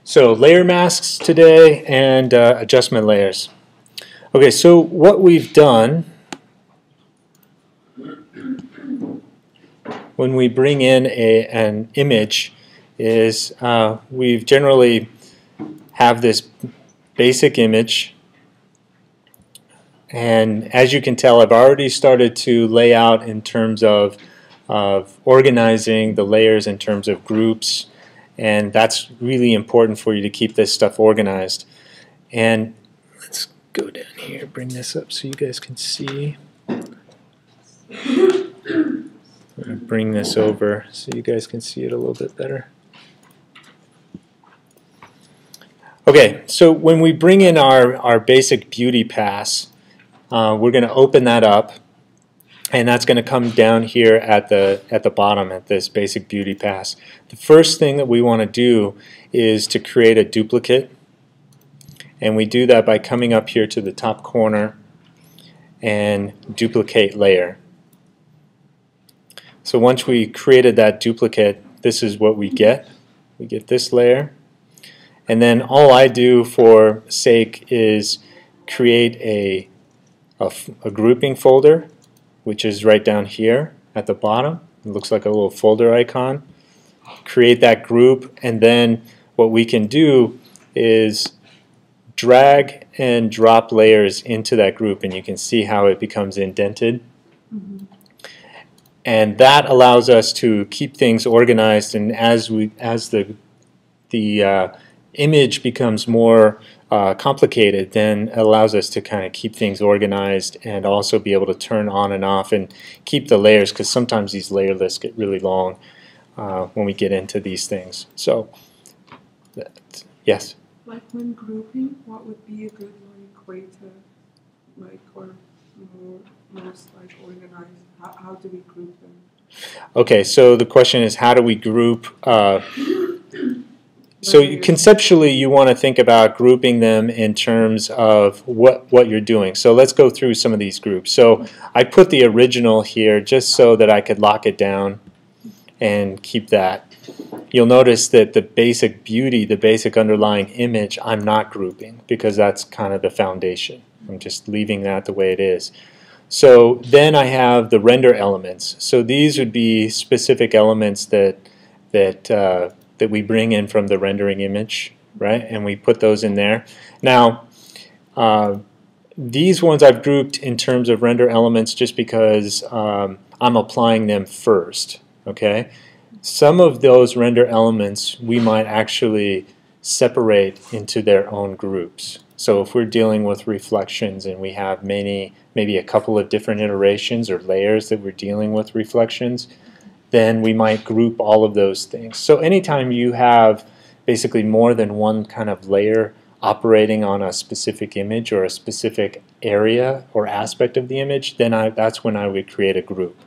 So layer masks today and adjustment layers. Okay, so what we've done when we bring in an image is we've generally have this basic image, and as you can tell, I've already started to lay out in terms of organizing the layers in terms of groups, and that's really important for you to keep this stuff organized. And let's go down here, bring this up so you guys can see. I'm going to bring this over so you guys can see it a little bit better. Okay, so when we bring in our basic beauty pass, we're going to open that up, and that's going to come down here at the bottom at this basic beauty pass. The first thing that we want to do is to create a duplicate, and we do that by coming up here to the top corner and duplicate layer. So once we created that duplicate, this is what we get. We get this layer, and then all I do for sake is create a grouping folder, which is right down here at the bottom. It looks like a little folder icon. Create that group, and then what we can do is drag and drop layers into that group, and you can see how it becomes indented. And that allows us to keep things organized, and as the image becomes more complicated, then it allows us to kind of keep things organized and also be able to turn on and off and keep the layers, because sometimes these layer lists get really long when we get into these things. So, yes? Like when grouping, what would be a good way to or most organized? How do we group them? Okay, so the question is, how do we group? So conceptually, you want to think about grouping them in terms of what you're doing. So let's go through some of these groups. So I put the original here just so that I could lock it down and keep that. You'll notice that the basic beauty, the basic underlying image, I'm not grouping because that's kind of the foundation. I'm just leaving that the way it is. So then I have the render elements. So these would be specific elements that we bring in from the rendering image, right? And we put those in there. Now, these ones I've grouped in terms of render elements just because I'm applying them first, okay? Some of those render elements we might actually separate into their own groups. So if we're dealing with reflections and we have maybe a couple of different iterations or layers that we're dealing with reflections, then we might group all of those things. So anytime you have basically more than one kind of layer operating on a specific image or a specific area or aspect of the image, then that's when I would create a group.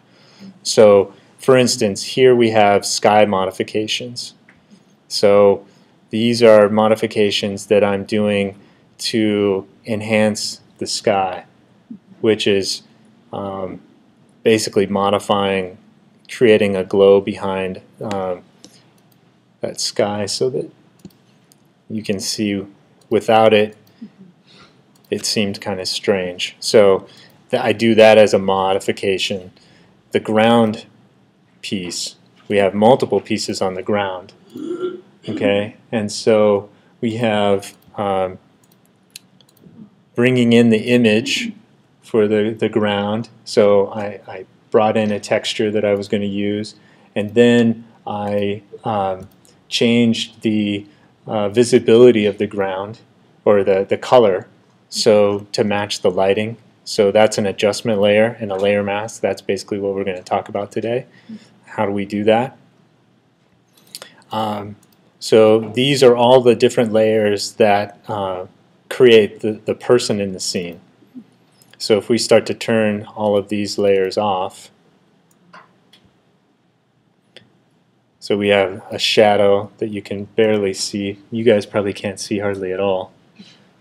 So for instance, here we have sky modifications. So these are modifications that I'm doing to enhance the sky, which is basically modifying, creating a glow behind that sky so that you can see without it, it seemed kind of strange. So I do that as a modification. The ground piece, we have multiple pieces on the ground, okay? And so we have bringing in the image for the ground. So I brought in a texture that I was going to use, and then I changed the visibility of the ground, or the color, so to match the lighting. So that's an adjustment layer and a layer mask. That's basically what we're going to talk about today. How do we do that? So these are all the different layers that create the person in the scene. So if we start to turn all of these layers off, so we have a shadow that you can barely see. You guys probably can't see hardly at all.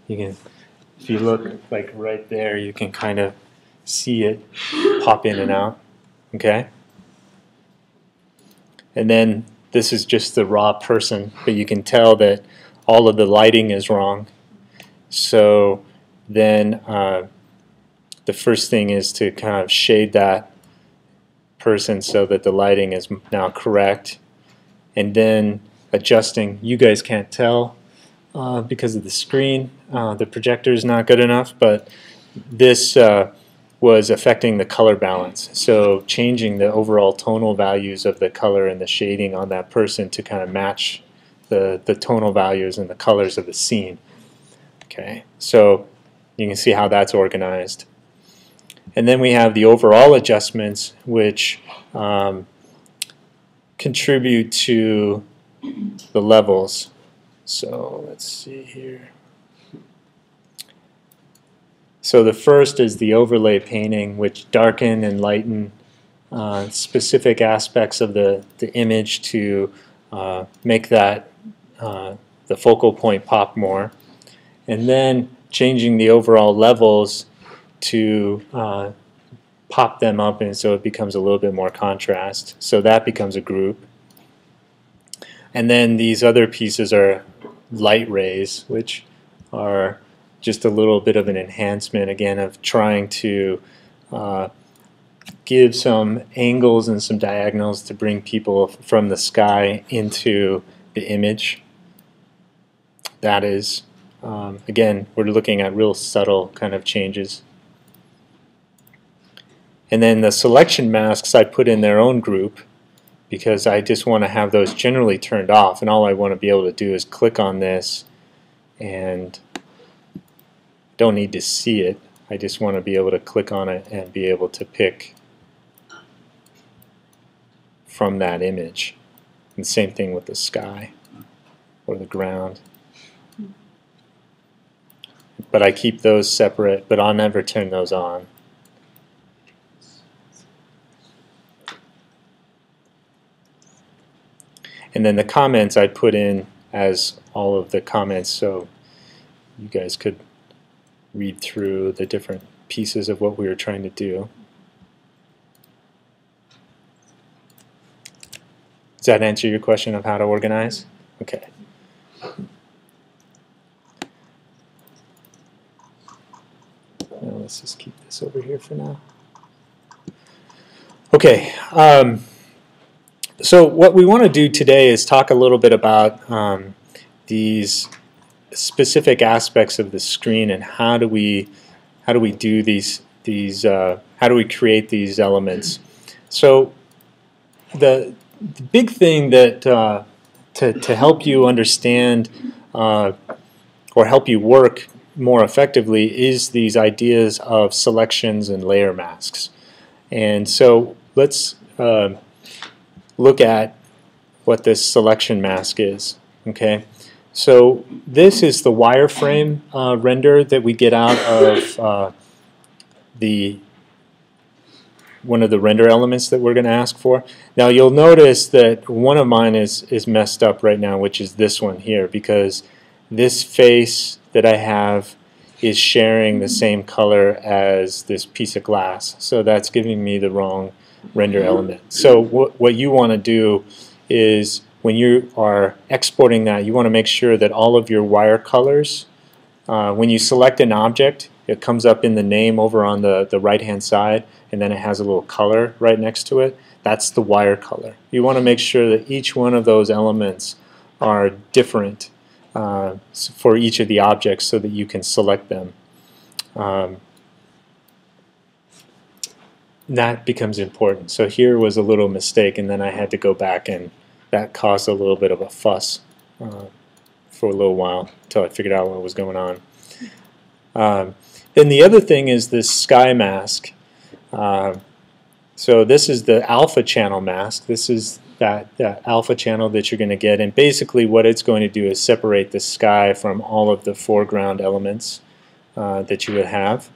You can, if you look like right there, you can kind of see it pop in and out, okay? And then this is just the raw person, but you can tell that all of the lighting is wrong. So then the first thing is to kind of shade that person so that the lighting is now correct, and then adjusting. You guys can't tell because of the screen. The projector is not good enough, but this was affecting the color balance. So changing the overall tonal values of the color and the shading on that person to kind of match the tonal values and the colors of the scene. Okay, so you can see how that's organized. And then we have the overall adjustments, which contribute to the levels. So let's see here. So the first is the overlay painting, which darken and lighten specific aspects of the image to make that the focal point pop more. And then changing the overall levels to pop them up, and so it becomes a little bit more contrast. So that becomes a group. And then these other pieces are light rays, which are just a little bit of an enhancement, again, of trying to give some angles and some diagonals to bring people from the sky into the image. That is, again, we're looking at real subtle kind of changes. And then the selection masks I put in their own group because I just want to have those generally turned off, and all I want to be able to do is click on this and don't need to see it. I just want to be able to click on it and be able to pick from that image. And same thing with the sky or the ground. But I keep those separate, but I'll never turn those on. And then the comments I put in as all of the comments, so you guys could read through the different pieces of what we were trying to do. Does that answer your question of how to organize? Okay. Now let's just keep this over here for now. Okay. So what we want to do today is talk a little bit about these specific aspects of the screen and how do we do these how do we create these elements. So the big thing that to help you understand or help you work more effectively is these ideas of selections and layer masks. And so let's look at what this selection mask is. Okay, so this is the wireframe render that we get out of one of the render elements that we're going to ask for. Now you'll notice that one of mine is messed up right now, which is this one here, because this face that I have is sharing the same color as this piece of glass, so that's giving me the wrong render element. So what you want to do is when you are exporting that, you want to make sure that all of your wire colors, when you select an object, it comes up in the name over on the right hand side, and then it has a little color right next to it. That's the wire color. You want to make sure that each one of those elements are different for each of the objects so that you can select them. That becomes important. So here was a little mistake, and then I had to go back, and that caused a little bit of a fuss for a little while until I figured out what was going on. Then the other thing is this sky mask. So this is the alpha channel mask. This is that alpha channel that you're going to get, and basically what it's going to do is separate the sky from all of the foreground elements that you would have.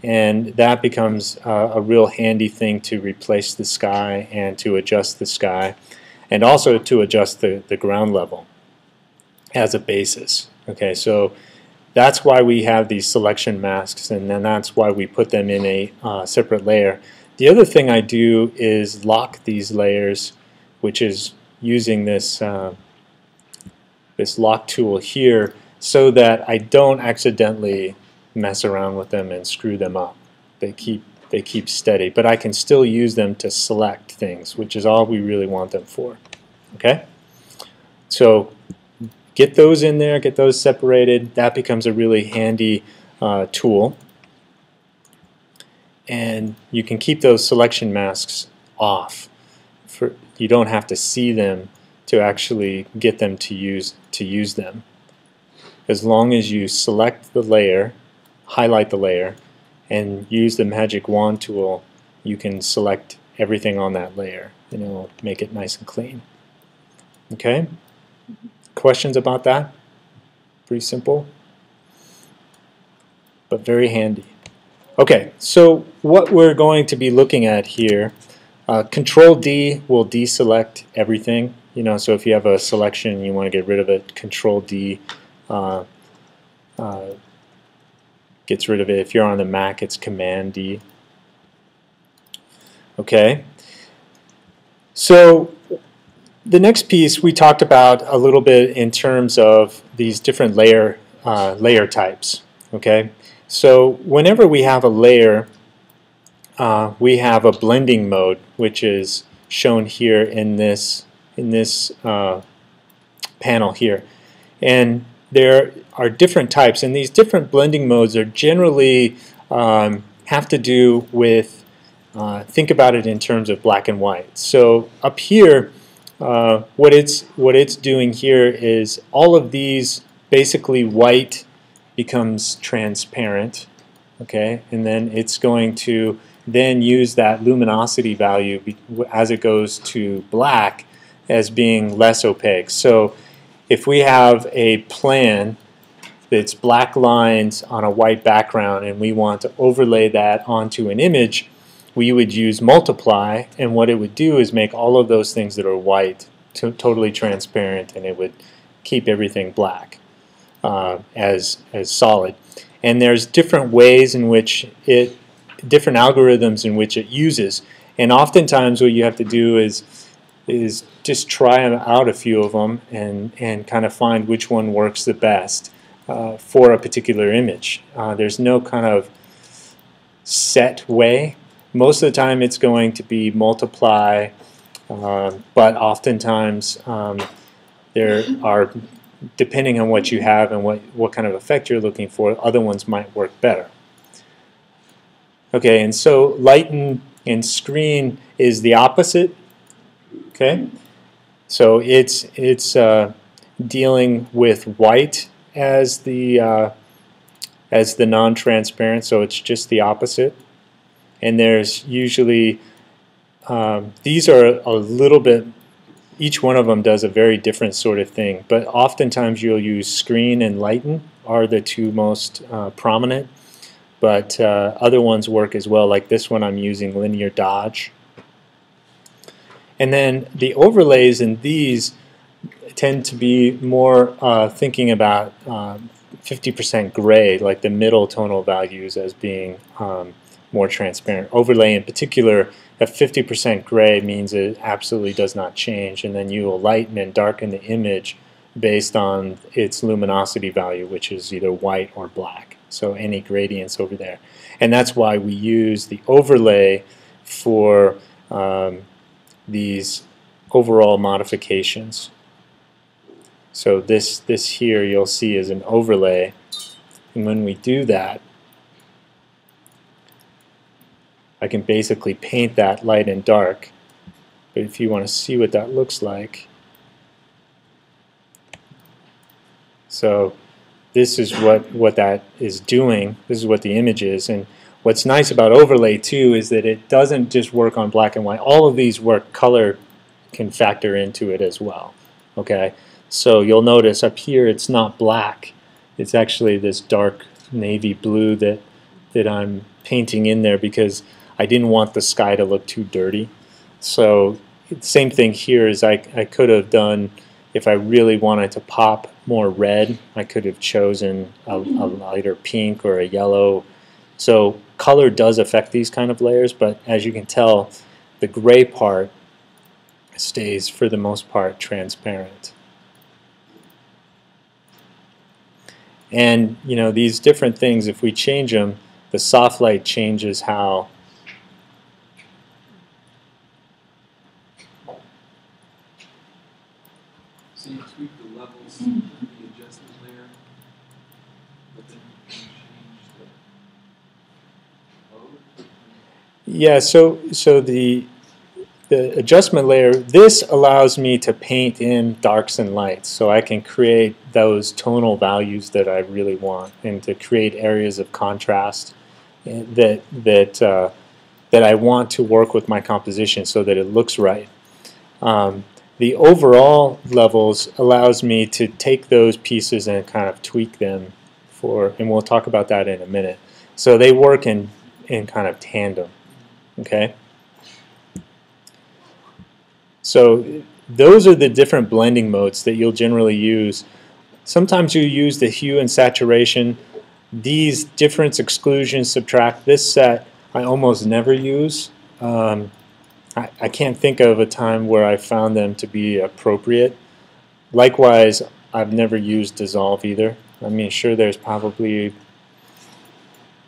And that becomes a real handy thing to replace the sky and to adjust the sky, and also to adjust the ground level as a basis. Okay, so that's why we have these selection masks, and then that's why we put them in a separate layer. The other thing I do is lock these layers, which is using this lock tool here so that I don't accidentally mess around with them and screw them up. They keep steady, but I can still use them to select things, which is all we really want them for. Okay? So get those in there, get those separated. That becomes a really handy tool. And you can keep those selection masks off. You don't have to see them to actually get them to use them. As long as you select the layer, highlight the layer, and use the magic wand tool, you can select everything on that layer and it will make it nice and clean. Okay? Questions about that? Pretty simple, but very handy. Okay, so what we're going to be looking at here, Control D will deselect everything. So if you have a selection and you want to get rid of it, Control D gets rid of it. If you're on the Mac, it's Command D. Okay. So the next piece we talked about a little bit in terms of these different layer types. Okay. So whenever we have a layer, we have a blending mode, which is shown here in this panel here, and there are different types, and these different blending modes are generally have to do with think about it in terms of black and white. So up here, what it's doing here is all of these basically white becomes transparent, okay, and then it's going to then use that luminosity value as it goes to black as being less opaque. So if we have a plan that's black lines on a white background and we want to overlay that onto an image, we would use multiply, and what it would do is make all of those things that are white totally transparent, and it would keep everything black as solid. And there's different ways in which different algorithms in which it uses, and oftentimes what you have to do is just try out a few of them and kind of find which one works the best for a particular image. There's no kind of set way. Most of the time it's going to be multiply, but oftentimes there are, depending on what you have and what kind of effect you're looking for, other ones might work better. Okay, and so lighten and screen is the opposite. Okay, so it's dealing with white as the non-transparent, so it's just the opposite. And there's usually these are a little bit. Each one of them does a very different sort of thing, but oftentimes you'll use screen and lighten are the two most prominent, but other ones work as well, like this one I'm using linear dodge. And then the overlays in these tend to be more thinking about 50% gray, like the middle tonal values as being more transparent. Overlay in particular, at 50% gray means it absolutely does not change, and then you will lighten and darken the image based on its luminosity value, which is either white or black. So any gradients over there. And that's why we use the overlay for these overall modifications. So this here you'll see is an overlay, and when we do that, I can basically paint that light and dark. But if you want to see what that looks like, so this is what that is doing. This is what the image is. And what's nice about overlay too is that it doesn't just work on black and white. All of these work. Color can factor into it as well. Okay, so you'll notice up here it's not black. It's actually this dark navy blue that I'm painting in there because I didn't want the sky to look too dirty. So same thing here is I could have done, if I really wanted to pop more red, I could have chosen a lighter pink or a yellow. So color does affect these kind of layers, but as you can tell, the gray part stays for the most part transparent. And you know, these different things, if we change them, the soft light changes how. So you tweak the levels of the adjustment layer, but then you can change the mode? Yeah, so the adjustment layer, this allows me to paint in darks and lights, so I can create those tonal values that I really want, and to create areas of contrast that I want to work with my composition so that it looks right. The overall levels allows me to take those pieces and kind of tweak them and we'll talk about that in a minute. So they work in kind of tandem, okay? So those are the different blending modes that you'll generally use. Sometimes you use the hue and saturation. These difference, exclusion, subtract, this set I almost never use. I can't think of a time where I found them to be appropriate. Likewise, I've never used dissolve either. I mean, sure, there's probably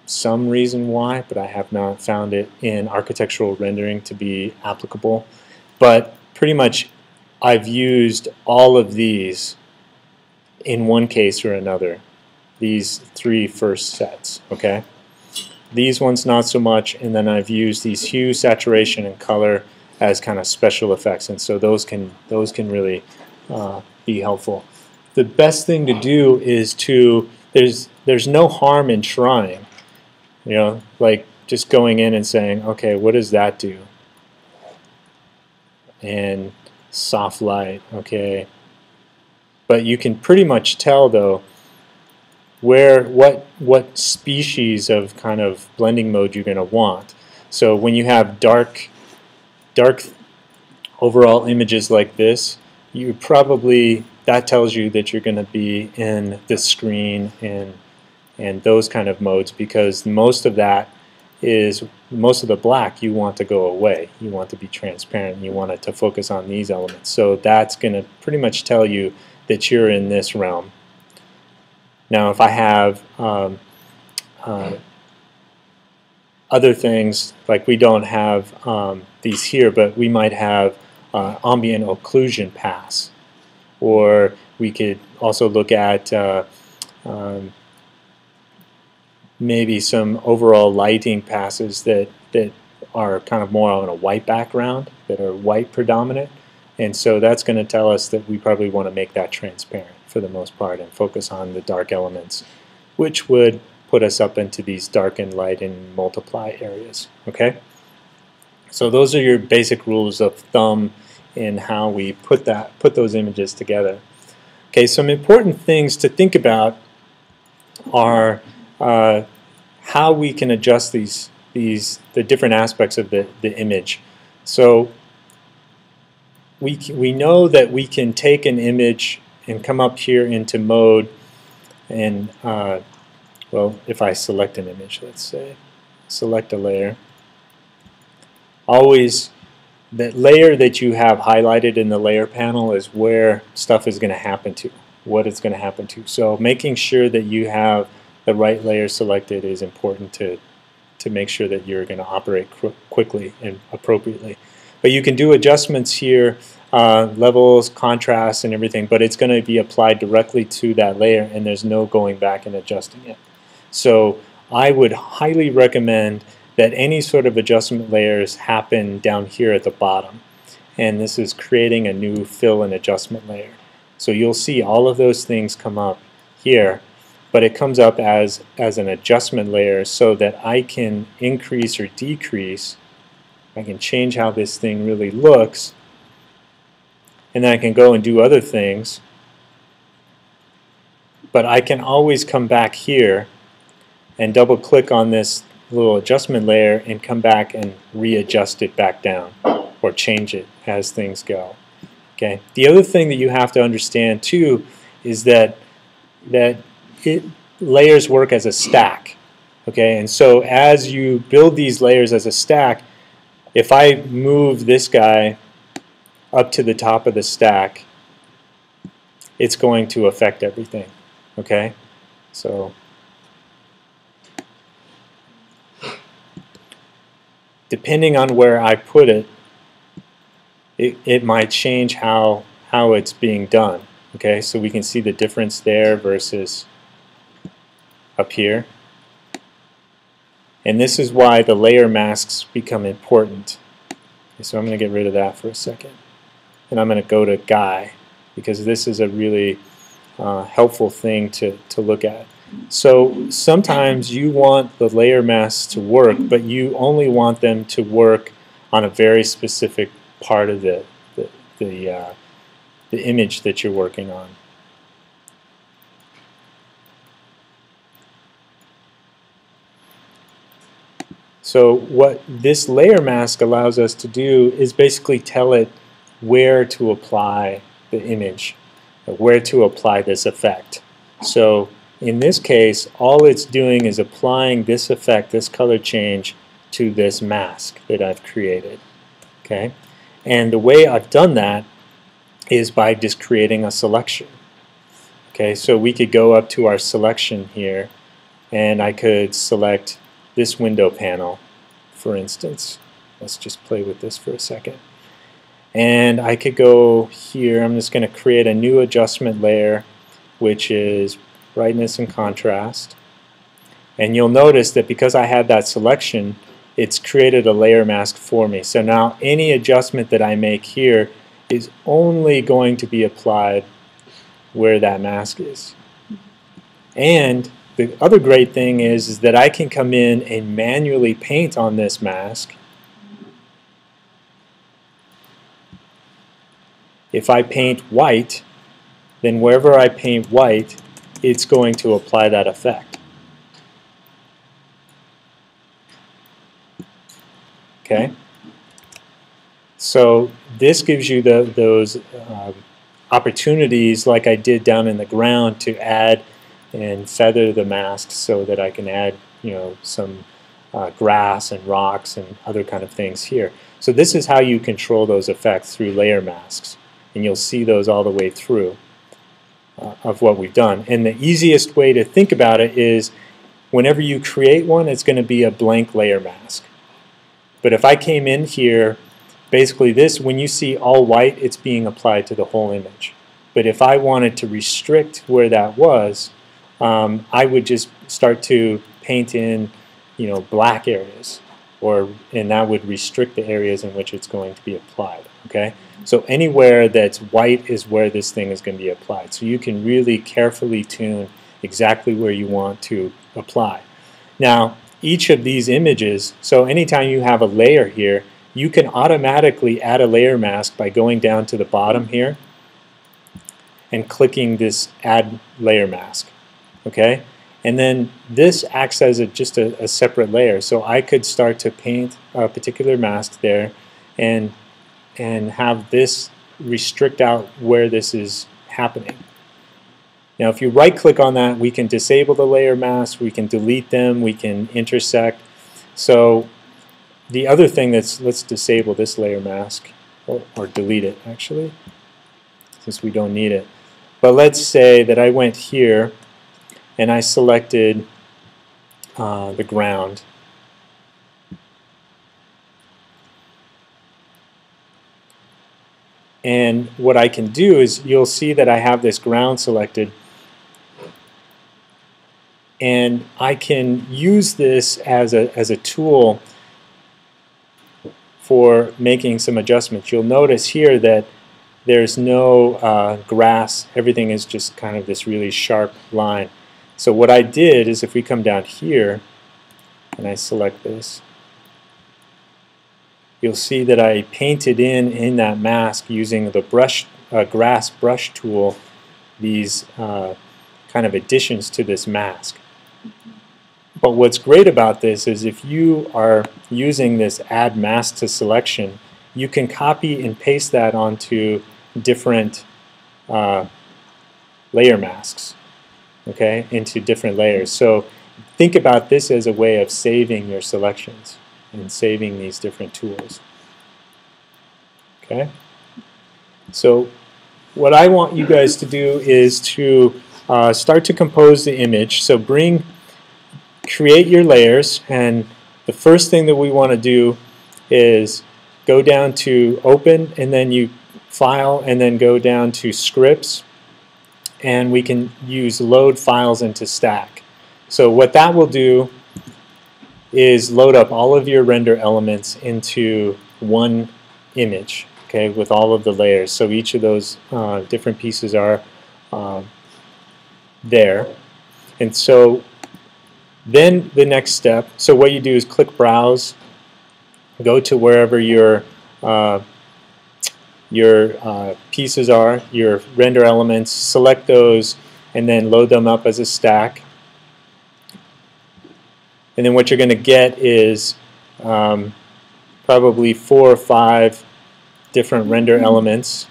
some reason why, but I have not found it in architectural rendering to be applicable. But pretty much I've used all of these in one case or another, these three first sets, okay? These ones not so much, and then I've used these hue, saturation, and color as kind of special effects, and so those can really be helpful. The best thing to do is there's no harm in trying, you know, like just going in and saying, okay, what does that do? And soft light, okay. But you can pretty much tell though what species of kind of blending mode you're going to want. So when you have dark overall images like this, you probably, that tells you that you're going to be in the screen and those kind of modes, because most of that is, most of the black you want to go away. You want to be transparent. You want it to focus on these elements. So that's going to pretty much tell you that you're in this realm. Now if I have other things, like we don't have these here, but we might have ambient occlusion pass, or we could also look at maybe some overall lighting passes that are kind of more on a white background, that are white predominant, and so that's going to tell us that we probably want to make that transparent for the most part and focus on the dark elements, which would put us up into these dark and light and multiply areas. Okay, so those are your basic rules of thumb in how we put those images together. Okay, some important things to think about are how we can adjust the different aspects of the image. So we know that we can take an image and come up here into mode, and well, if I select an image, let's say, select a layer, always that layer that you have highlighted in the layer panel is where stuff is going to happen to, what it's going to happen to. So making sure that you have the right layer selected is important to make sure that you're going to operate quickly and appropriately. But you can do adjustments here, levels, contrast, and everything, but it's going to be applied directly to that layer, and there's no going back and adjusting it. So I would highly recommend that any sort of adjustment layers happen down here at the bottom, and this is creating a new fill and adjustment layer. So you'll see all of those things come up here, but it comes up as an adjustment layer so that I can increase or decrease. I can change how this thing really looks, and then I can go and do other things, but I can always come back here and double click on this little adjustment layer and come back and readjust it back down or change it as things go. Okay. The other thing that you have to understand too is that layers work as a stack. Okay, and so as you build these layers as a stack, if I move this guy up to the top of the stack, it's going to affect everything. Okay, So depending on where I put it, it might change how it's being done. Okay, so we can see the difference there versus up here. And this is why the layer masks become important. Okay, so I'm going to get rid of that for a second. And I'm going to go to Guy, because this is a really helpful thing to look at. So sometimes you want the layer masks to work, but you only want them to work on a very specific part of the image that you're working on. So what this layer mask allows us to do is basically tell it where to apply the image, where to apply this effect. So in this case, all it's doing is applying this effect, this color change, to this mask that I've created. Okay, and the way I've done that is by just creating a selection. Okay, so we could go up to our selection here, and I could select this window panel, for instance. Let's just play with this for a second. And I could go here. I'm just going to create a new adjustment layer, which is brightness and contrast. And you'll notice that because I had that selection, it's created a layer mask for me. So now any adjustment that I make here is only going to be applied where that mask is. And the other great thing is that I can come in and manually paint on this mask. If I paint white, then wherever I paint white, it's going to apply that effect. Okay? So this gives you those opportunities, like I did down in the ground, to add and feather the mask so that I can add, some grass and rocks and other kind of things here. So this is how you control those effects through layer masks, and you'll see those all the way through of what we've done. And the easiest way to think about it is whenever you create one, it's going to be a blank layer mask. But if I came in here, basically this, when you see all white, it's being applied to the whole image. But if I wanted to restrict where that was, I would just start to paint in, black areas, and that would restrict the areas in which it's going to be applied. Okay, so anywhere that's white is where this thing is going to be applied. So you can really carefully tune exactly where you want to apply. Now, each of these images, so anytime you have a layer here, you can automatically add a layer mask by going down to the bottom here and clicking this Add Layer Mask. Okay, and then this acts as just a separate layer. So I could start to paint a particular mask there and have this restrict out where this is happening. Now if you right click on that, we can disable the layer mask, we can delete them, we can intersect. So the other thing let's disable this layer mask, or delete it actually, since we don't need it. But let's say that I went here and I selected the ground. And what I can do is, you'll see that I have this ground selected, and I can use this as a tool for making some adjustments. You'll notice here that there's no grass. Everything is just kind of this really sharp line. So what I did is, if we come down here and I select this, you'll see that I painted in that mask using the grass brush tool, these kind of additions to this mask. But what's great about this is, if you are using this Add Mask to Selection, you can copy and paste that onto different layer masks, okay, into different layers. So think about this as a way of saving your selections and saving these different tools. Okay? So what I want you guys to do is to start to compose the image. So create your layers, and the first thing that we want to do is go down to Open, and then you File, and then go down to Scripts, and we can use Load Files into Stack. So what that will do is load up all of your render elements into one image, okay, with all of the layers. So each of those different pieces are there. And so then the next step, so what you do is click Browse, go to wherever your pieces are, your render elements, select those, and then load them up as a stack. And then what you're going to get is probably 4 or 5 different render elements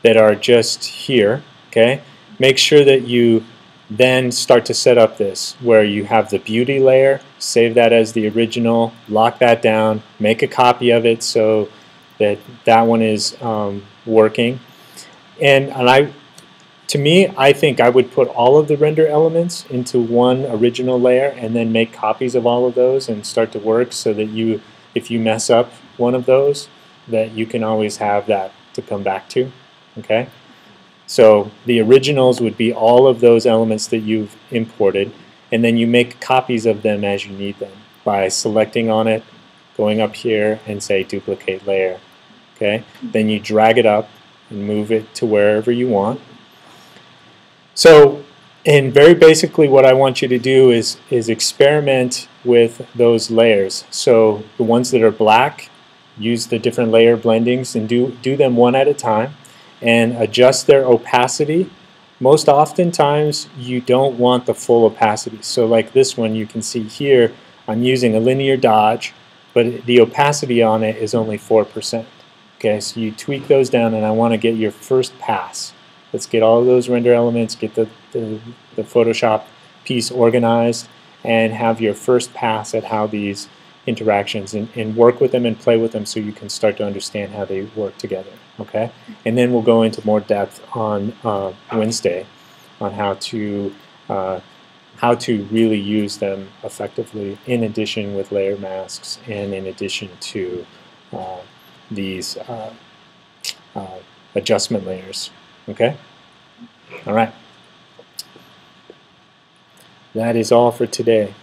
that are just here. Okay, make sure that you then start to set up this where you have the beauty layer, save that as the original, lock that down, make a copy of it so that that one is working. And to me, I think I would put all of the render elements into one original layer and then make copies of all of those and start to work so that if you mess up one of those, that you can always have that to come back to. Okay? So the originals would be all of those elements that you've imported, and then you make copies of them as you need them by selecting on it, going up here and say duplicate layer. Okay? Then you drag it up and move it to wherever you want. So, and very basically what I want you to do is experiment with those layers. So the ones that are black, use the different layer blendings and do them one at a time and adjust their opacity. Most oftentimes you don't want the full opacity. So like this one, you can see here I'm using a linear dodge, but the opacity on it is only 4%. Okay, so you tweak those down, and I want to get your first pass. Let's get all of those render elements, get the Photoshop piece organized, and have your first pass at how these interactions, and work with them and play with them so you can start to understand how they work together. Okay, and then we'll go into more depth on Wednesday on how to really use them effectively, in addition with layer masks and in addition to these adjustment layers. Okay? All right. That is all for today.